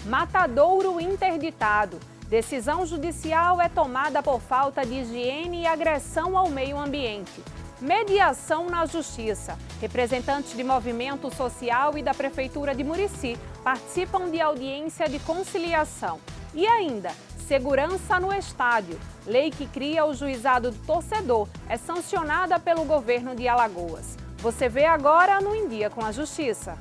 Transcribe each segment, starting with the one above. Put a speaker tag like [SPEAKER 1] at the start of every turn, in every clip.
[SPEAKER 1] Matadouro interditado. Decisão judicial é tomada por falta de higiene e agressão ao meio ambiente. Mediação na Justiça. Representantes de movimento social e da Prefeitura de Murici participam de audiência de conciliação. E ainda, segurança no estádio. Lei que cria o juizado do torcedor é sancionada pelo governo de Alagoas. Você vê agora no Em Dia com a Justiça.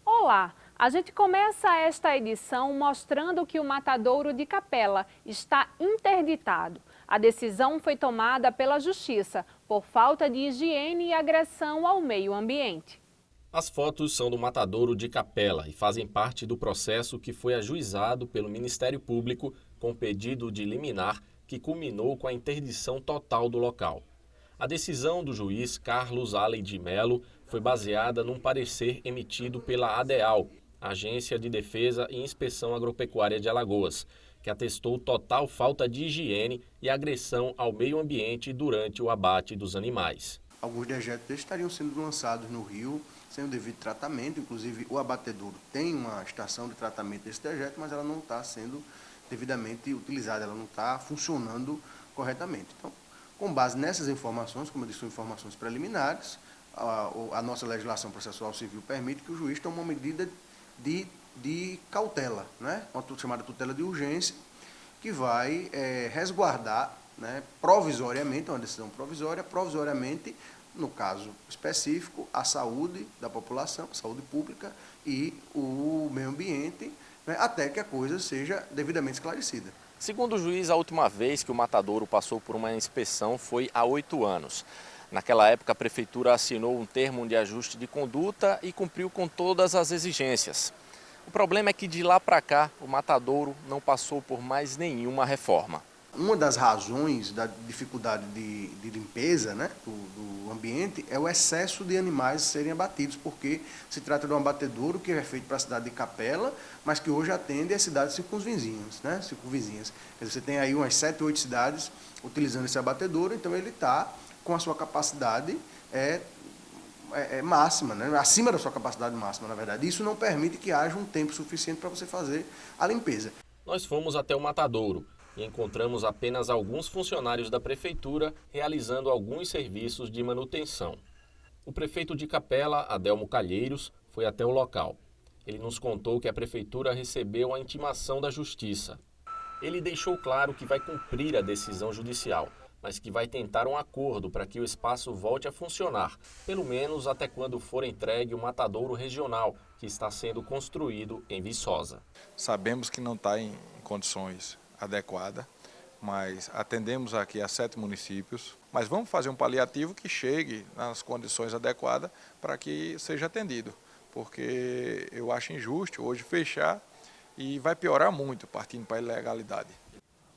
[SPEAKER 1] Olá! A gente começa esta edição mostrando que o Matadouro de Capela está interditado. A decisão foi tomada pela Justiça por falta de higiene e agressão ao meio ambiente.
[SPEAKER 2] As fotos são do Matadouro de Capela e fazem parte do processo que foi ajuizado pelo Ministério Público com pedido de liminar que culminou com a interdição total do local. A decisão do juiz Carlos Allen de Mello foi baseada num parecer emitido pela ADEAL, Agência de Defesa e Inspeção Agropecuária de Alagoas, que atestou total falta de higiene e agressão ao meio ambiente durante o abate dos animais.
[SPEAKER 3] Alguns dejetos estariam sendo lançados no rio sem o devido tratamento, inclusive o abatedouro tem uma estação de tratamento desse dejeto, mas ela não está sendo devidamente utilizada, ela não está funcionando corretamente. Então, com base nessas informações, como eu disse, são informações preliminares, a nossa legislação processual civil permite que o juiz tome uma medida de cautela, né? Uma chamada tutela de urgência, que vai resguardar, né, provisoriamente, uma decisão provisoriamente, no caso específico, a saúde da população, a saúde pública e o meio ambiente, né, até que a coisa seja devidamente esclarecida.
[SPEAKER 2] Segundo o juiz, a última vez que o Matadouro passou por uma inspeção foi há 8 anos. Naquela época, a Prefeitura assinou um termo de ajuste de conduta e cumpriu com todas as exigências. O problema é que de lá para cá, o Matadouro não passou por mais nenhuma reforma.
[SPEAKER 3] Uma das razões da dificuldade de limpeza, né, do ambiente é o excesso de animais serem abatidos, porque se trata de um abatedouro que é feito para a cidade de Capela, mas que hoje atende as cidades circunvizinhas, né, circunvizinhas. Quer dizer, você tem aí umas 7 ou 8 cidades utilizando esse abatedouro, então ele está com a sua capacidade máxima, né? Acima da sua capacidade máxima, na verdade. Isso não permite que haja um tempo suficiente para você fazer a limpeza.
[SPEAKER 2] Nós fomos até o Matadouro e encontramos apenas alguns funcionários da Prefeitura realizando alguns serviços de manutenção. O prefeito de Capela, Adelmo Calheiros, foi até o local. Ele nos contou que a Prefeitura recebeu a intimação da Justiça. Ele deixou claro que vai cumprir a decisão judicial, mas que vai tentar um acordo para que o espaço volte a funcionar, pelo menos até quando for entregue o Matadouro Regional, que está sendo construído em Viçosa.
[SPEAKER 4] Sabemos que não está em condições adequadas, mas atendemos aqui a 7 municípios, mas vamos fazer um paliativo que chegue nas condições adequadas para que seja atendido, porque eu acho injusto hoje fechar e vai piorar muito partindo para a ilegalidade.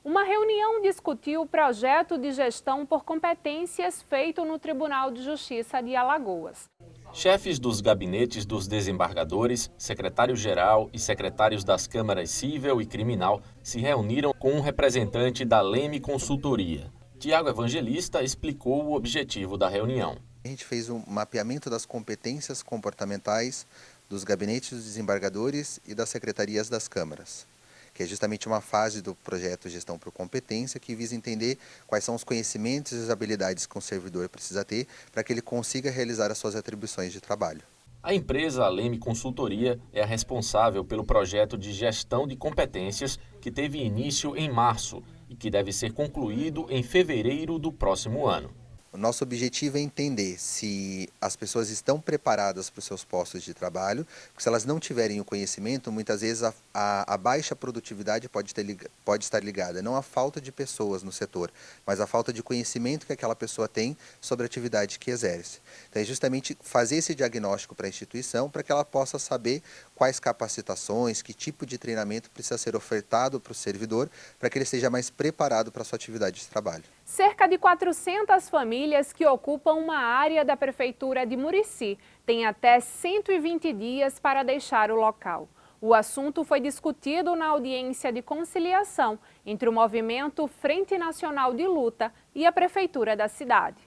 [SPEAKER 1] Uma reunião discutiu o projeto de gestão por competências feito no Tribunal de Justiça de Alagoas.
[SPEAKER 2] Chefes dos gabinetes dos desembargadores, secretário-geral e secretários das câmaras civil e criminal se reuniram com um representante da Leme Consultoria. Tiago Evangelista explicou o objetivo da reunião.
[SPEAKER 5] A gente fez um mapeamento das competências comportamentais dos gabinetes dos desembargadores e das secretarias das câmaras, que é justamente uma fase do projeto Gestão por Competência, que visa entender quais são os conhecimentos e as habilidades que um servidor precisa ter para que ele consiga realizar as suas atribuições de trabalho.
[SPEAKER 2] A empresa Leme Consultoria é a responsável pelo projeto de gestão de competências que teve início em março e que deve ser concluído em fevereiro do próximo ano.
[SPEAKER 5] O nosso objetivo é entender se as pessoas estão preparadas para os seus postos de trabalho, porque se elas não tiverem o conhecimento, muitas vezes a baixa produtividade pode estar ligada não à falta de pessoas no setor, mas à falta de conhecimento que aquela pessoa tem sobre a atividade que exerce. Então é justamente fazer esse diagnóstico para a instituição para que ela possa saber quais capacitações, que tipo de treinamento precisa ser ofertado para o servidor para que ele esteja mais preparado para a sua atividade de trabalho.
[SPEAKER 1] Cerca de 400 famílias que ocupam uma área da Prefeitura de Murici têm até 120 dias para deixar o local. O assunto foi discutido na audiência de conciliação entre o movimento Frente Nacional de Luta e a Prefeitura da cidade.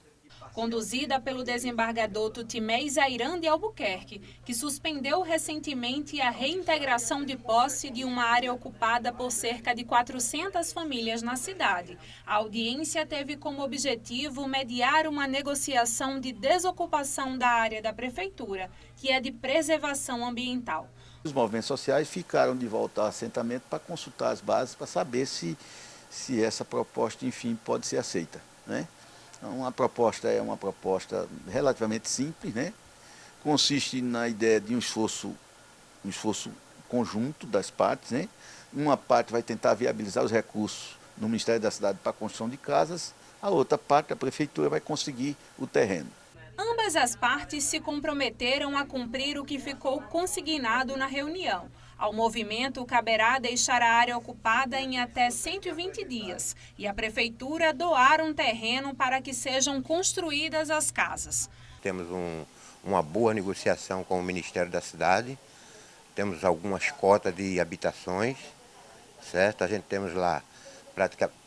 [SPEAKER 1] Conduzida pelo desembargador Tutimé Zairan de Albuquerque, que suspendeu recentemente a reintegração de posse de uma área ocupada por cerca de 400 famílias na cidade. A audiência teve como objetivo mediar uma negociação de desocupação da área da prefeitura, que é de preservação ambiental.
[SPEAKER 6] Os movimentos sociais ficaram de volta ao assentamento para consultar as bases, para saber se essa proposta, enfim, pode ser aceita, né? Uma proposta é uma proposta relativamente simples, né? Consiste na ideia de um esforço conjunto das partes, né? Uma parte vai tentar viabilizar os recursos no Ministério da Cidade para a construção de casas, a outra parte, a Prefeitura, vai conseguir o terreno.
[SPEAKER 1] Ambas as partes se comprometeram a cumprir o que ficou consignado na reunião. Ao movimento caberá deixar a área ocupada em até 120 dias e a Prefeitura doar um terreno para que sejam construídas as casas.
[SPEAKER 7] Temos uma boa negociação com o Ministério da Cidade, temos algumas cotas de habitações, certo? A gente temos lá praticamente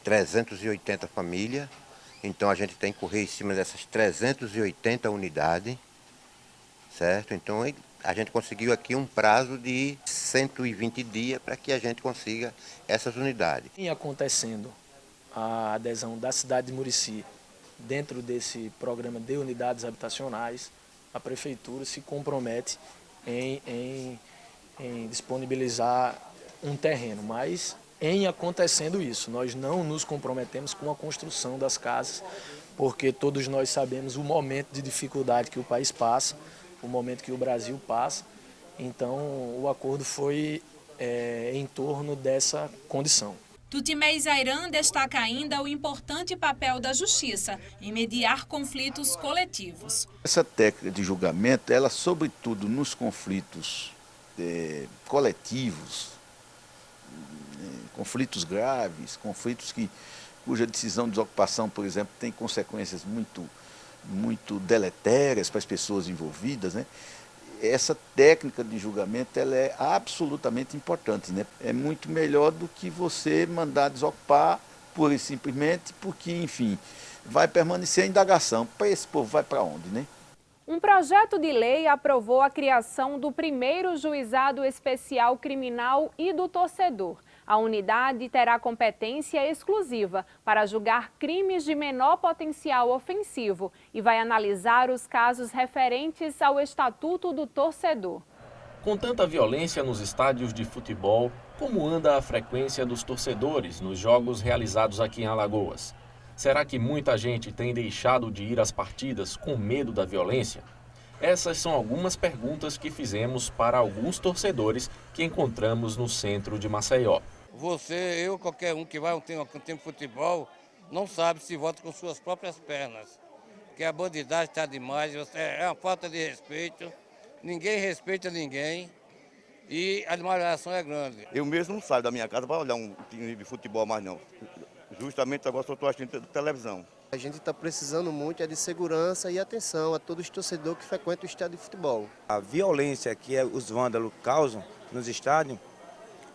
[SPEAKER 7] 380 famílias, então a gente tem que correr em cima dessas 380 unidades, certo? Então a gente conseguiu aqui um prazo de 120 dias para que a gente consiga essas unidades.
[SPEAKER 8] Em acontecendo a adesão da cidade de Murici dentro desse programa de unidades habitacionais, a Prefeitura se compromete em disponibilizar um terreno, mas em acontecendo isso, nós não nos comprometemos com a construção das casas, porque todos nós sabemos o momento de dificuldade que o país passa, o momento que o Brasil passa, então o acordo foi em torno dessa condição.
[SPEAKER 1] Tutimé Zairan destaca ainda o importante papel da Justiça em mediar conflitos coletivos.
[SPEAKER 6] Essa técnica de julgamento, ela sobretudo nos conflitos coletivos, conflitos graves, conflitos cuja decisão de desocupação, por exemplo, tem consequências muito deletérias para as pessoas envolvidas, né? Essa técnica de julgamento ela é absolutamente importante, né? É muito melhor do que você mandar desocupar pura e simplesmente porque, enfim, vai permanecer a indagação. Para esse povo vai para onde, né?
[SPEAKER 1] Um projeto de lei aprovou a criação do primeiro juizado especial criminal e do torcedor. A unidade terá competência exclusiva para julgar crimes de menor potencial ofensivo e vai analisar os casos referentes ao Estatuto do Torcedor.
[SPEAKER 2] Com tanta violência nos estádios de futebol, como anda a frequência dos torcedores nos jogos realizados aqui em Alagoas? Será que muita gente tem deixado de ir às partidas com medo da violência? Essas são algumas perguntas que fizemos para alguns torcedores que encontramos no centro de Maceió.
[SPEAKER 9] Você, eu, qualquer um que vai um tempo de futebol, não sabe se volta com suas próprias pernas. Porque a bandidagem está demais, é uma falta de respeito, ninguém respeita ninguém e a demoralização é grande.
[SPEAKER 10] Eu mesmo não saio da minha casa para olhar um time de futebol mais não. Justamente agora só estou assistindo televisão.
[SPEAKER 11] A gente está precisando muito de segurança e atenção a todos os torcedores que frequentam o estádio de futebol.
[SPEAKER 12] A violência que os vândalos causam nos estádios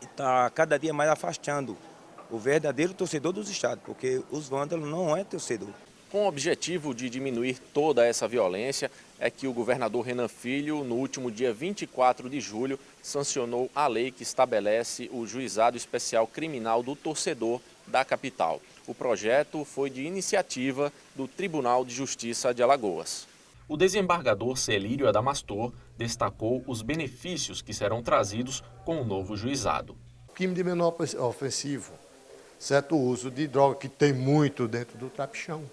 [SPEAKER 12] está cada dia mais afastando o verdadeiro torcedor dos estádios, porque os vândalos não é torcedor.
[SPEAKER 2] Com o objetivo de diminuir toda essa violência, é que o governador Renan Filho, no último dia 24 de julho, sancionou a lei que estabelece o Juizado Especial Criminal do Torcedor da capital. O projeto foi de iniciativa do Tribunal de Justiça de Alagoas. O desembargador Celírio Adamastor destacou os benefícios que serão trazidos com o novo juizado.
[SPEAKER 13] Crime de menor ofensivo, certo? O uso de droga, que tem muito dentro do trapichão,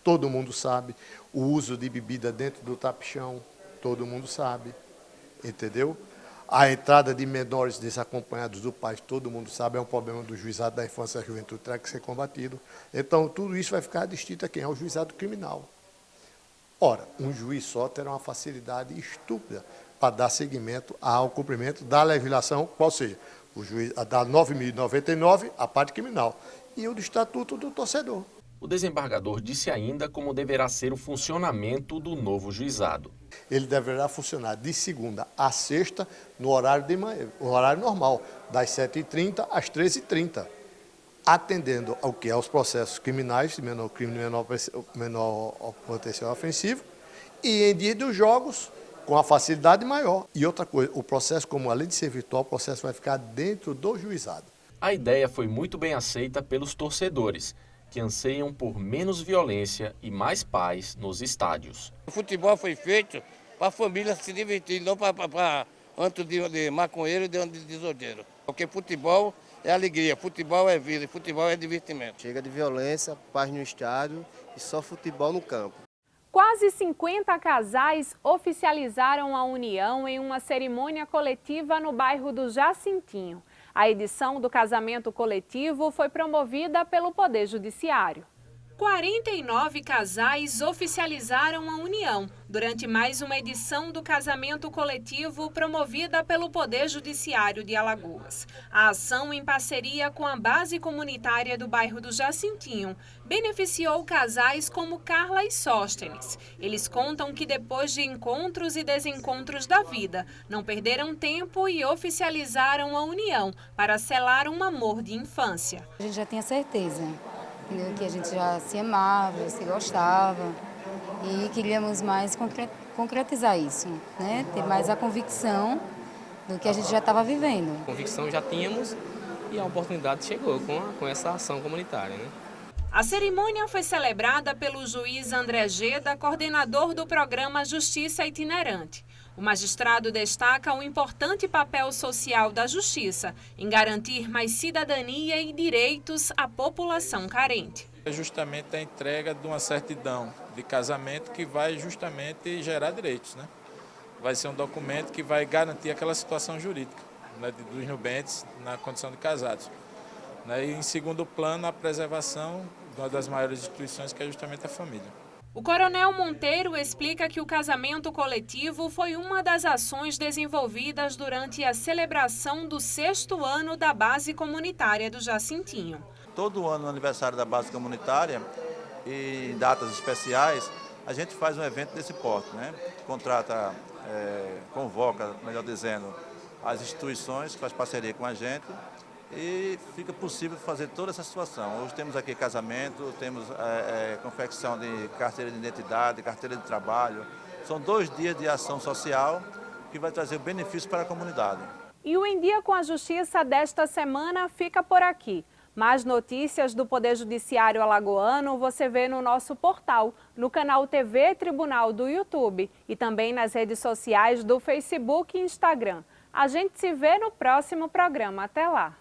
[SPEAKER 13] todo mundo sabe. O uso de bebida dentro do trapichão, todo mundo sabe, entendeu? A entrada de menores desacompanhados do pai, todo mundo sabe, é um problema do juizado da infância e da juventude, terá que ser combatido. Então, tudo isso vai ficar distinto a quem é o juizado criminal. Ora, um juiz só terá uma facilidade estúpida para dar seguimento ao cumprimento da legislação, qual seja, o juiz, a da 9.099, a parte criminal, e o do Estatuto do Torcedor.
[SPEAKER 2] O desembargador disse ainda como deverá ser o funcionamento do novo juizado.
[SPEAKER 13] Ele deverá funcionar de segunda a sexta no horário de manhã, o horário normal, das 7h30 às 13h30, atendendo ao que é os processos criminais, de menor crime, menor potencial ofensivo, e em dia dos jogos, com a facilidade maior. E outra coisa, o processo, como além de ser virtual, o processo vai ficar dentro do juizado.
[SPEAKER 2] A ideia foi muito bem aceita pelos torcedores, que anseiam por menos violência e mais paz nos estádios.
[SPEAKER 9] O futebol foi feito para a família se divertir, não para antes de maconheiro e de desordeiro. Porque futebol é alegria, futebol é vida, futebol é divertimento.
[SPEAKER 11] Chega de violência, paz no estádio e só futebol no campo.
[SPEAKER 1] Quase 50 casais oficializaram a união em uma cerimônia coletiva no bairro do Jacintinho. A edição do casamento coletivo foi promovida pelo Poder Judiciário. 49 casais oficializaram a união durante mais uma edição do casamento coletivo promovida pelo Poder Judiciário de Alagoas. A ação, em parceria com a base comunitária do bairro do Jacintinho, beneficiou casais como Carla e Sóstenes. Eles contam que depois de encontros e desencontros da vida, não perderam tempo e oficializaram a união para selar um amor de infância.
[SPEAKER 14] A gente já tinha certeza, entendeu? Que a gente já se amava, já se gostava e queríamos mais concretizar isso, né? Ter mais a convicção do que a gente já estava vivendo.
[SPEAKER 15] A convicção já tínhamos e a oportunidade chegou com essa ação comunitária, né?
[SPEAKER 1] A cerimônia foi celebrada pelo juiz André Geda, coordenador do programa Justiça Itinerante. O magistrado destaca o importante papel social da justiça em garantir mais cidadania e direitos à população carente.
[SPEAKER 16] É justamente a entrega de uma certidão de casamento que vai justamente gerar direitos, né? Vai ser um documento que vai garantir aquela situação jurídica, né, dos nubentes na condição de casados. E em segundo plano, a preservação de uma das maiores instituições, que é justamente a família.
[SPEAKER 1] O coronel Monteiro explica que o casamento coletivo foi uma das ações desenvolvidas durante a celebração do 6º ano da base comunitária do Jacintinho.
[SPEAKER 17] Todo ano, no aniversário da base comunitária e em datas especiais, a gente faz um evento desse porte, né? Contrata, convoca, melhor dizendo, as instituições que faz parceria com a gente e fica possível fazer toda essa situação. Hoje temos aqui casamento, temos confecção de carteira de identidade, carteira de trabalho. São 2 dias de ação social que vai trazer benefício para a comunidade.
[SPEAKER 1] E o Em Dia com a Justiça desta semana fica por aqui. Mais notícias do Poder Judiciário alagoano você vê no nosso portal, no canal TV Tribunal do YouTube e também nas redes sociais do Facebook e Instagram. A gente se vê no próximo programa. Até lá!